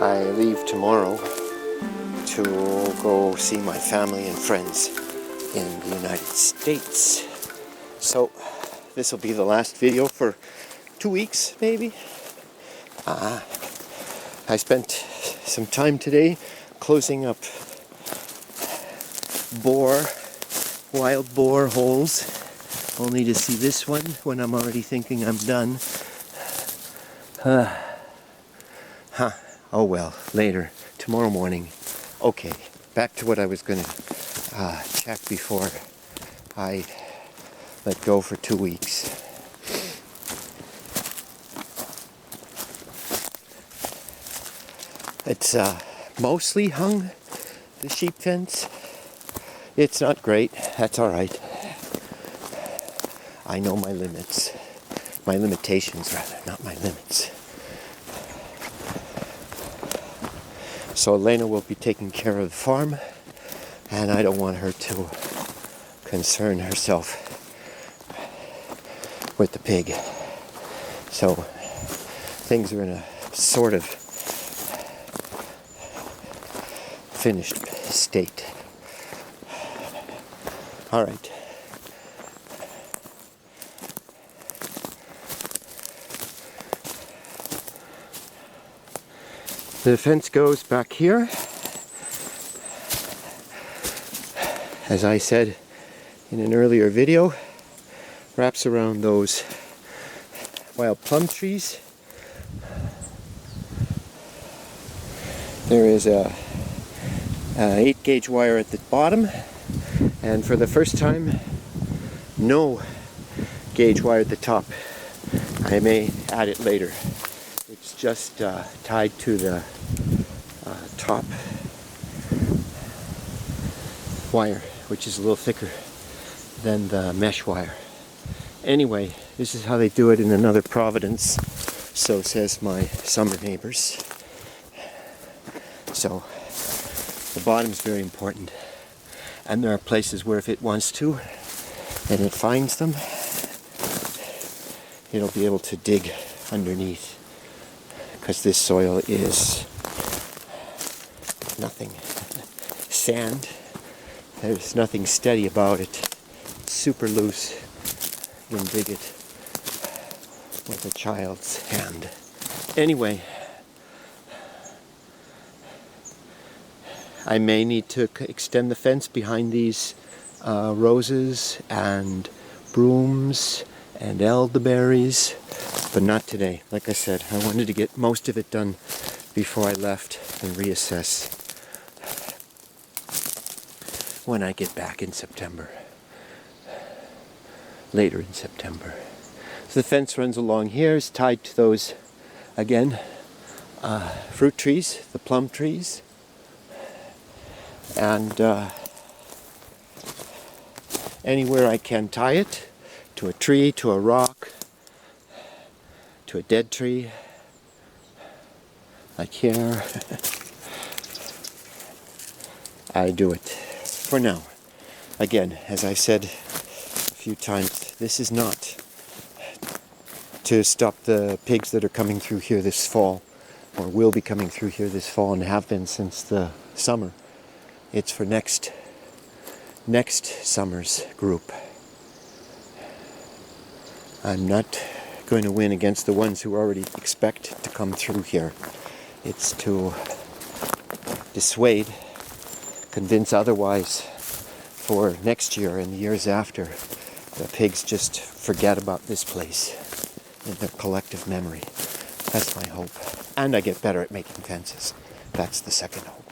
I leave tomorrow to go see my family and friends in the United States. So this will be the last video for 2 weeks, maybe. I spent some time today closing up wild boar holes, only to see this one when I'm already thinking I'm done. Oh well, later, tomorrow morning. Okay, back to what I was going to check before I let go for 2 weeks. It's mostly hung, the sheep fence. It's not great, that's alright. I know my limits. My limitations, rather, not my limits. So Elena will be taking care of the farm, and I don't want her to concern herself with the pig. So things are in a sort of finished state. All right. The fence goes back here. As I said in an earlier video, wraps around those wild plum trees. There is a 8-gauge wire at the bottom, and for the first time, no gauge wire at the top. I may add it later. It's just tied to the top wire, which is a little thicker than the mesh wire. Anyway, this is how they do it in another province, so says my summer neighbors. So the bottom is very important, and there are places where if it wants to and it finds them, it'll be able to dig underneath, because this soil is nothing. Sand. There's nothing steady about it. It's super loose. You can dig it with a child's hand. Anyway, I may need to extend the fence behind these roses and brooms and elderberries, but not today. Like I said, I wanted to get most of it done before I left and reassess when I get back in September. Later in September. So the fence runs along here. It's tied to those, again, fruit trees, the plum trees. And anywhere I can tie it, to a tree, to a rock, to a dead tree, like here, I do it for now. Again, as I said a few times, this is not to stop the pigs that are coming through here this fall, or will be coming through here this fall and have been since the summer. It's for next summer's group. I'm not going to win against the ones who already expect to come through here. It's to dissuade, convince otherwise for next year and the years after. The pigs just forget about this place in their collective memory. That's my hope. And I get better at making fences. That's the second hope.